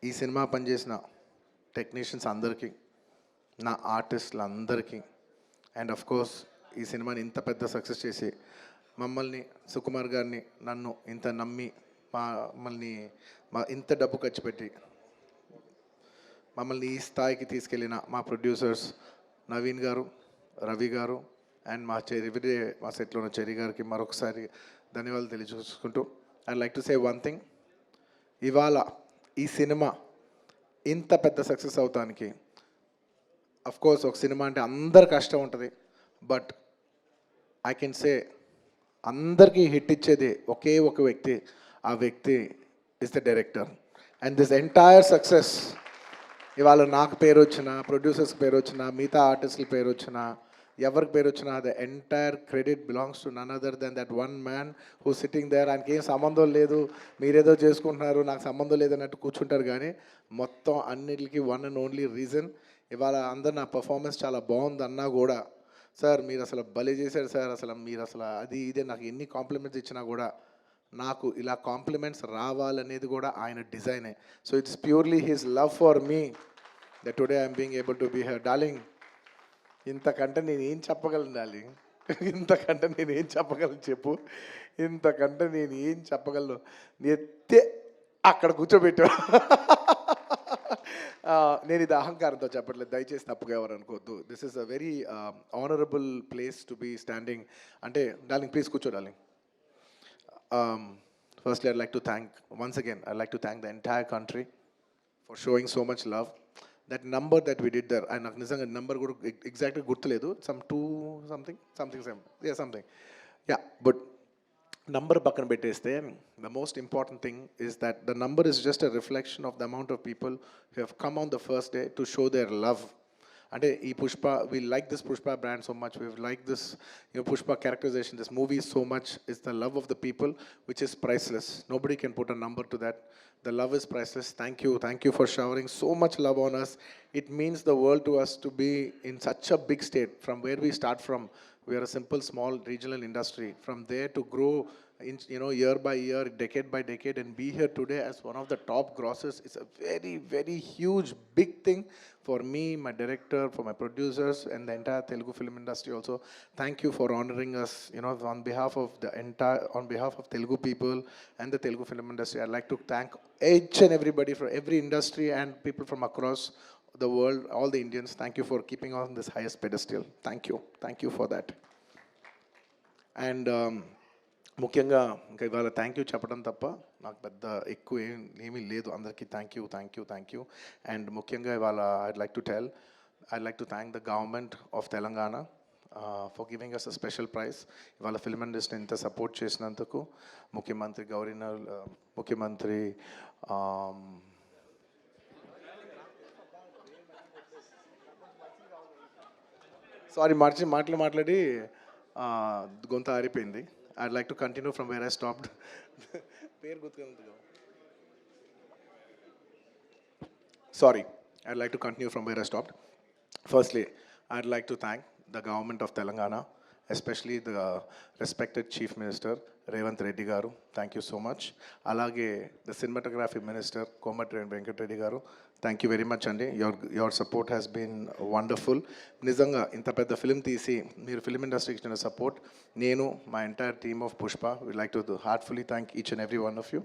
ఈ సినిమా పనిచేసిన టెక్నీషియన్స్ అందరికీ, నా ఆర్టిస్టులందరికీ, అండ్ ఆఫ్ కోర్స్ ఈ సినిమాని ఇంత పెద్ద సక్సెస్ చేసి మమ్మల్ని, సుకుమార్ గారిని, నన్ను ఇంత నమ్మి మమ్మల్ని ఇంత డబ్బు ఖర్చు పెట్టి మమ్మల్ని ఈ స్థాయికి తీసుకెళ్ళిన మా ప్రొడ్యూసర్స్ నవీన్ గారు, రవి గారు, అండ్ మా మా సెట్లో ఉన్న చెరి గారికి మరొకసారి ధన్యవాదాలు తెలియజేసుకుంటూ I like to say one thing. ఇవాళ ఈ సినిమా ఇంత పెద్ద సక్సెస్ అవటానికి అఫ్ కోర్స్ ఒక సినిమా అంటే అందరు కష్టం ఉంటుంది, బట్ ఐ కెన్ సే అందరికీ హిట్ ఇచ్చేది ఒకే ఒక వ్యక్తి, ఆ వ్యక్తి is the director. And this entire success ఇవాళ నాకు పేరు వచ్చినా, ప్రొడ్యూసర్స్ పేరు వచ్చినా, మిగతా ఆర్టిస్టుల పేరు వచ్చినా, ఎవరికి పేరు వచ్చినా the entire credit belongs to none other than that one man who sitting there. ఆయనకి ఏం సంబంధం లేదు, మీరేదో చేసుకుంటున్నారు, నాకు సంబంధం లేదన్నట్టు కూర్చుంటారు. కానీ మొత్తం అన్నిటికీ వన్ అండ్ ఓన్లీ రీజన్ ఇవాళ అందరు నా పర్ఫార్మెన్స్ చాలా బాగుందన్నా కూడా, సార్ మీరు అసలు భలే చేశారు సార్, అసలు మీరు అసలు అది ఇదే నాకు ఎన్ని కాంప్లిమెంట్స్ ఇచ్చినా కూడా నాకు ఇలా కాంప్లిమెంట్స్ రావాలనేది కూడా ఆయన డిజైనే. So it's purely his love for me that today I'm being able to be here. Darling, ఇంతకంటే నేను ఏం చెప్పగలను డార్లింగ్? ఇంతకంటే నేను ఏం చెప్పగలను చెప్పు? ఇంతకంటే నేను ఏం చెప్పగలను? ఎత్తే అక్కడ కూర్చోబెట్టా. నేను ఇది అహంకారంతో చెప్పట్లేదు, దయచేసి తప్పుగా ఎవరు అనుకోవద్దు. This is a very honourable place to be standing. అంటే డార్లింగ్ ప్లీజ్ కూర్చో darling. Firstly, I'd like to thank, once again, I'd like to thank the entire country for showing so much love. That number that we did there, నాకు నిజంగా number కూడా ఎగ్జాక్ట్గా గుర్తులేదు, some 2 something something, yeah, but number పక్కన పెట్టేస్తే the most important thing is that the number is just a reflection of the amount of people who have come on the first day to show their love. అంటే ఈ Pushpa, we like this Pushpa brand so much, we like this, you know, Pushpa characterization, this movie so much, is the love of the people which is priceless. Nobody can put a number to that. The love is priceless. Thank you for showering so much love on us. It means the world to us to be in such a big state. From where we start from, we are a simple small regional industry. From there to grow in, you know, year by year, decade by decade, and be here today as one of the top grossers is a very, very huge, big thing for me, my director, for my producers, and the entire Telugu film industry also. Thank you for honoring us, you know, on behalf of Telugu people and the Telugu film industry. I'd like to thank each and everybody from every industry and people from across the world, all the Indians. Thank you for keeping on this highest pedestal. Thank you for that. And ముఖ్యంగా ఇంకా ఇవాళ thank you చెప్పడం తప్ప నాకు పెద్ద ఎక్కువ ఏమీ లేదు. అందరికీ థ్యాంక్ యూ. అండ్ ముఖ్యంగా ఇవాళ I'd like to thank the government of Telangana for giving us a special prize. ఇవాళ ఫిల్మ్ ఇండస్ట్రీ ఇంత సపోర్ట్ చేసినందుకు ముఖ్యమంత్రి ముఖ్యమంత్రి సారీ మాట్లాడి గొంత ఆరిపోయింది. I'd like to continue from where I stopped. Sorry, I'd like to continue from where I stopped. Firstly, I'd like to thank the government of Telangana, especially the respected Chief Minister, Revanth Reddy Garu. Thank you so much. Alage, the cinematography minister, Komatreddy Venkat Reddy Garu. Thank you very much, Andy. Your support has been wonderful. Nizanga, inta pedda film teesi, meer film industry ki ichina support, nenu, my entire team of Pushpa, we'd like to heartfully thank each and every one of you.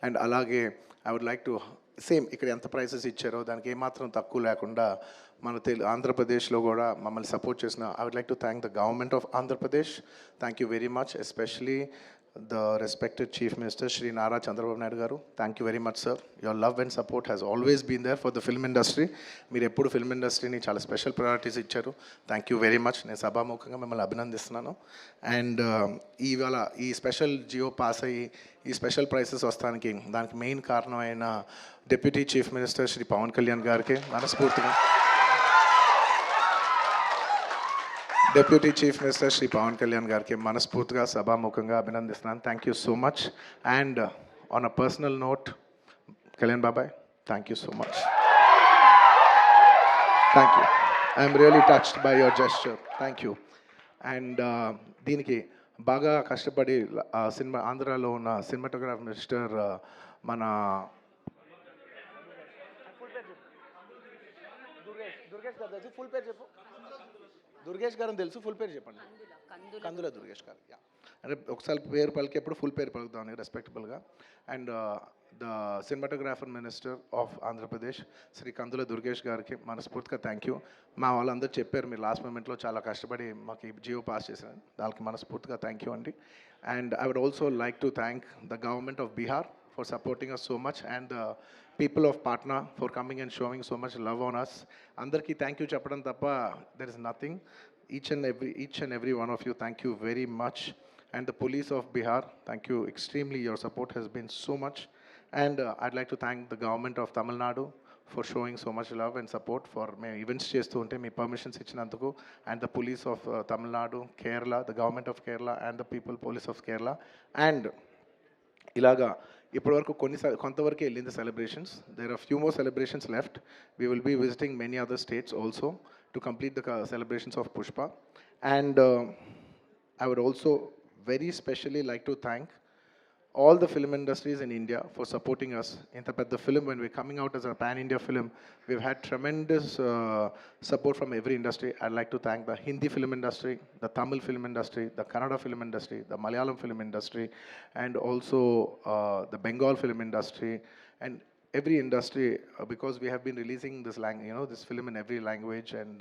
And alage, I would like to, same ఇక్కడ ఎంత prices ఇచ్చారో దానికి ఏమాత్రం తక్కువ లేకుండా మన ఆంధ్రప్రదేశ్లో కూడా మమ్మల్ని సపోర్ట్ చేసిన I would like to thank the government of Andhra Pradesh. Thank you very much, especially the respected chief minister Shri Nara Chandrababu Naidu garu. Thank you very much sir. Your love and support has always been there for the film industry. మీరు ఎప్పుడు film ఇండస్ట్రీని చాలా special priorities ఇచ్చారు. Thank you very much. నేను సభాముఖంగా మిమ్మల్ని అభినందిస్తున్నాను. And ఇవాళ ఈ స్పెషల్ జియో పాస్ అయ్యి ఈ స్పెషల్ ప్రైసెస్ వస్తానికి దానికి మెయిన్ కారణమైన deputy chief minister Shri Pawan Kalyan గారికి మనస్ఫూర్తిగా సభాముఖంగా అభినందిస్తున్నాను. Thank you so much. And on a personal note, Kalyan బాబాయ్, thank you so much. Thank you. I'm really touched by your gesture. Thank you. And దీనికి బాగా కష్టపడి ఆంధ్రాలో ఉన్న సినిమాటోగ్రాఫర్ మిస్టర్ మన దుర్గేష్ గారు తెలుసు, ఫుల్ పేరు చెప్పు. దుర్గేష్ గారు తెలుసు, ఫుల్ పేరు చెప్పండి. కందుల దుర్గేష్ గారు. యా, అంటే ఒకసారి పేరు పలికేప్పుడు ఫుల్ పేరు పలుకుతామని రెస్పెక్టబుల్గా. And the cinematographer minister of Andhra Pradesh Shri Kandula Durgesh గారికి మనస్ఫూర్తిగా థ్యాంక్ యూ. మా వాళ్ళందరూ చెప్పారు మీరు లాస్ట్ మూమెంట్లో చాలా కష్టపడి మాకు ఈ జియో పాస్ చేశారు, దానికి మనస్ఫూర్తిగా థ్యాంక్ యూ అండి. And I would also like to thank the government of Bihar for supporting us so much, and the people of Patna for coming and showing so much love on us. Andarki thank you cheppadam tappa there is nothing. Each and every one of you, thank you very much. And the police of Bihar, thank you extremely, your support has been so much. And I'd like to thank the government of Tamil Nadu for showing so much love and support for me events చేస్తూ ఉంటే మీ permissions ఇచ్చినందుకు. And the police of Tamil Nadu, Kerala, the government of Kerala, and the people police of Kerala. And ఇలాగా ఇప్పటివరకు కొంతవరకు వెళ్ళింది celebrations. There are few more celebrations left. We will be visiting many other states also to complete the celebrations of Pushpa. And I would also very specially like to thank all the film industries in India for supporting us. In the film, when we're coming out as a pan-India film, we've had tremendous support from every industry. I'd like to thank the Hindi film industry, the Tamil film industry, the Kannada film industry, the Malayalam film industry, and also the Bengal film industry, and every industry, because we have been releasing this film in every language. And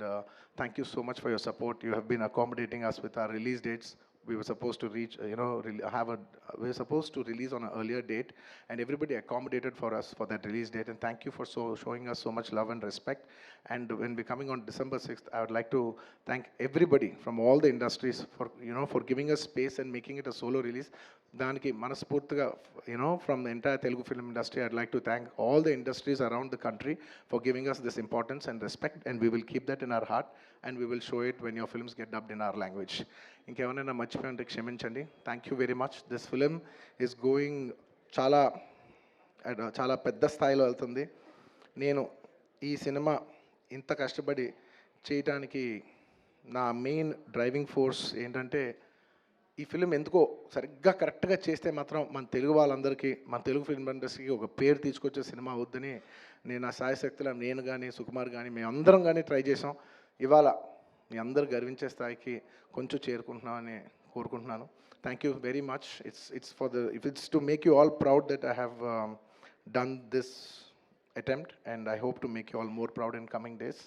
thank you so much for your support. You have been accommodating us with our release dates. We were supposed to reach, we were supposed to release on an earlier date, and everybody accommodated for us for that release date. And thank you for showing us so much love and respect. And when we're coming on December 6th, I would like to thank everybody from all the industries for giving us space and making it a solo release. Daniki manaspurtiga, from the entire Telugu film industry, I'd like to thank all the industries around the country for giving us this importance and respect, and we will keep that in our heart, and we will show it when your films get dubbed in our language. ఇంకేమైనా మర్చిపోయింటే క్షమించండి. Thank you very much. This film is going చాలా పెద్ద స్థాయిలో వెళ్తుంది. నేను ఈ cinema ఇంత కష్టపడి చేయటానికి నా మెయిన్ డ్రైవింగ్ ఫోర్స్ ఏంటంటే, ఈ ఫిలిం ఎందుకో సరిగ్గా కరెక్ట్గా చేస్తే మాత్రం మన తెలుగు వాళ్ళందరికీ, మన తెలుగు ఫిల్మ్ ఇండస్ట్రీకి ఒక పేరు తీసుకొచ్చే సినిమా అవుద్దని నేను నా సాయశక్తుల నేను కానీ సుకుమార్ కానీ మేమందరం కానీ ట్రై చేసాం. ఇవాళ మీ అందరు గర్వించే స్థాయికి కొంచెం చేరుకుంటున్నామని కోరుకుంటున్నాను. Thank you very much. It's to make you all proud that I have done this attempt, and I hope to make you all more proud in coming days.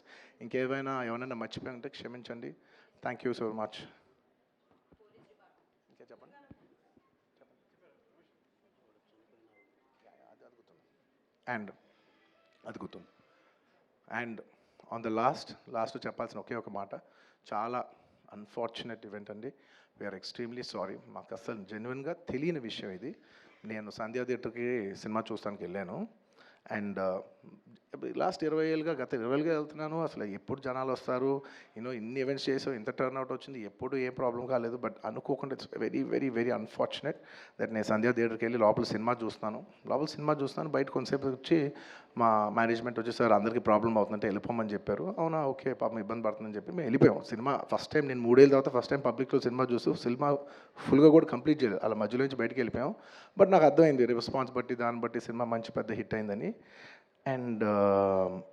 ఏమైనా మర్చిపోయింటే క్షమించండి. Thank you so much. And అది గుర్తుంది. And on the last చెప్పాల్సిన ఒకే ఒక మాట, చాలా unfortunate event అండి. We are extremely sorry. మాకు అసలు జెన్యున్గా తెలియని విషయం ఇది. నేను సంధ్యా థియేటర్కి సినిమా చూస్తానికి వెళ్ళాను, అండ్ లాస్ట్ 20 ఏళ్ళుగా గత 20 ఏళ్ళుగా వెళ్తున్నాను. అసలు ఎప్పుడు జనాలు వస్తారు, ఇన్ని ఈవెంట్స్ చేసావు, ఇంత టర్న్అవుట్ వచ్చింది, ఎప్పుడు ఏ ప్రాబ్లం కాలేదు. బట్ అనుకోకుండా it's very very very unfortunate that నేను సంధ్యా థియేటర్కి వెళ్ళి లోపల సినిమా చూస్తున్నాను. బయట కొంతసేపు వచ్చి మా మేనేజ్మెంట్ వచ్చి, సార్ అందరికీ ప్రాబ్లం అవుతుందంటే వెళ్ళిపోమని చెప్పారు. అవునా, ఓకే, పాపం ఇబ్బంది పడుతుందని చెప్పి మేము వెళ్ళిపోయాం. సినిమా ఫస్ట్ టైం నేను 3 ఏళ్ళ తర్వాత ఫస్ట్ టైం పబ్లిక్లో సినిమా చూస్తూ సినిమా ఫుల్గా కూడా కంప్లీట్ చేయలేదు, అలా మధ్యలో నుంచి బయటకు వెళ్ళిపోయాం. బట్ నాకు అర్థమైంది రెస్పాన్స్ బట్టి, దాన్ని బట్టి సినిమా మంచి పెద్ద హిట్ అయిందని. అండ్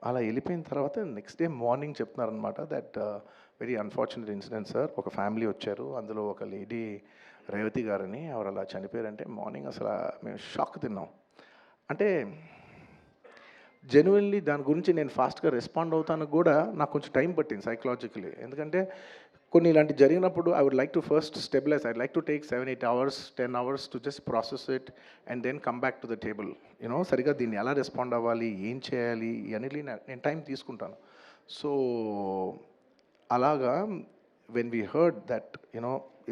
అలా వెళ్ళిపోయిన తర్వాత నెక్స్ట్ డే మార్నింగ్ చెప్తున్నారనమాట that very unfortunate incident sir, ఒక ఫ్యామిలీ వచ్చారు, అందులో ఒక లేడీ రేవతి గారని, ఎవరు అలా చనిపోయారంటే మార్నింగ్ అసలు మేము షాక్ తిన్నాం. అంటే జెన్యున్లీ దాని గురించి నేను ఫాస్ట్గా రెస్పాండ్ అవుతాను కూడా నాకు కొంచెం టైం పట్టింది సైకలాజికలీ. ఎందుకంటే కొన్ని ఇలాంటి జరిగినప్పుడు I would like to first stabilize. I like to take 7-8 hours 10 hours to just process it and then come back to the table. సరిగా దీన్ని ఎలా రెస్పాండ్ అవ్వాలి, ఏం చేయాలి, ఇవన్నీ నేను టైం తీసుకుంటాను. సో అలాగా వెన్ వీ హర్డ్ దట్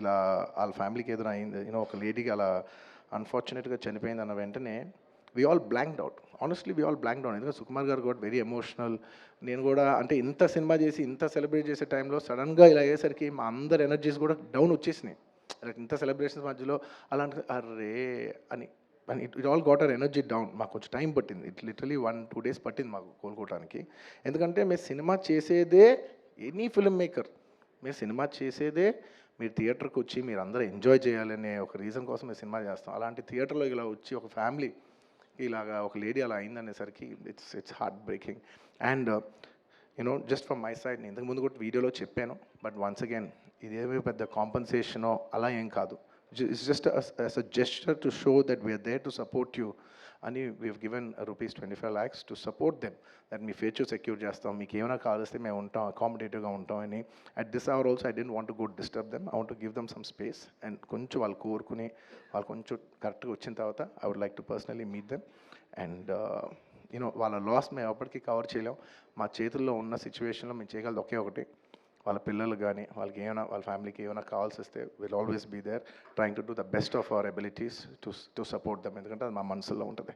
ఇలా వాళ్ళ ఫ్యామిలీకి ఏదైనా అయింది, ఒక లేడీకి అలా అన్ఫార్చునేట్గా చనిపోయింది అన్న వెంటనే we all blanked out. Honestly, we all blanked out. ఎందుకంటే సుకుమార్ గారు got very emotional. నేను కూడా అంటే ఇంత సినిమా చేసి ఇంత సెలబ్రేట్ చేసే టైంలో సడన్గా ఇలా అయ్యేసరికి మా అందరి ఎనర్జీస్ కూడా డౌన్ వచ్చేసినాయి. ఇంత సెలబ్రేషన్స్ మధ్యలో అలాంటి అర్రే అని it all got our energy down. మాకు కొంచెం టైం పట్టింది. ఇట్ లిటరలీ 1-2 days పట్టింది మాకు కోలుకోవడానికి. ఎందుకంటే మేము సినిమా చేసేదే, ఎనీ ఫిల్మ్ మేకర్ మీరు సినిమా చేసేదే మీరు థియేటర్కి వచ్చి మీరు అందరూ ఎంజాయ్ చేయాలనే ఒక రీజన్ కోసం మేము సినిమా చేస్తాం. అలాంటి థియేటర్లో ఇలా వచ్చి ఒక ఫ్యామిలీ ఇలాగా ఒక లేడీ అలా అయిందనేసరికి it's heartbreaking. And you know just from my side, నేను ఇంతకుముందు కూడా వీడియోలో చెప్పాను, బట్ వన్స్ అగైన్ ఇదేమీ పెద్ద కాంపన్సేషనో అలా ఏం కాదు. It's just as a gesture to show that we are there to support you అని we've given rupees 25 lakhs to support them, that మీ ఫ్యూచర్ సెక్యూర్ చేస్తాం, మీకు ఏమైనా కావాల్స్తే మేము ఉంటాం, అకామిడేటివ్గా ఉంటాం అని. At this hour also I don't want to go disturb them, I want to give them some space. And కొంచెం వాళ్ళు కోరుకుని వాళ్ళు కొంచెం కరెక్ట్గా వచ్చిన తర్వాత I would like to personally meet them. And you know వాళ్ళ లాస్ మేము ఎప్పటికీ కవర్ చేయలేం. మా చేతుల్లో ఉన్న సిచ్యువేషన్లో మేము చేయగలదు ఒకే ఒకటి, వాళ్ళ పిల్లలు కానీ వాళ్ళకి ఏమైనా వాళ్ళ ఫ్యామిలీకి ఏమైనా కావాల్సి వస్తే will always be there trying to do the best of our abilities to support them. ఎందుకంటే అది మా మనసులో ఉంటుంది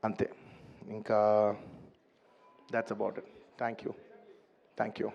అంతే. ఇంకా that's about it. Thank you.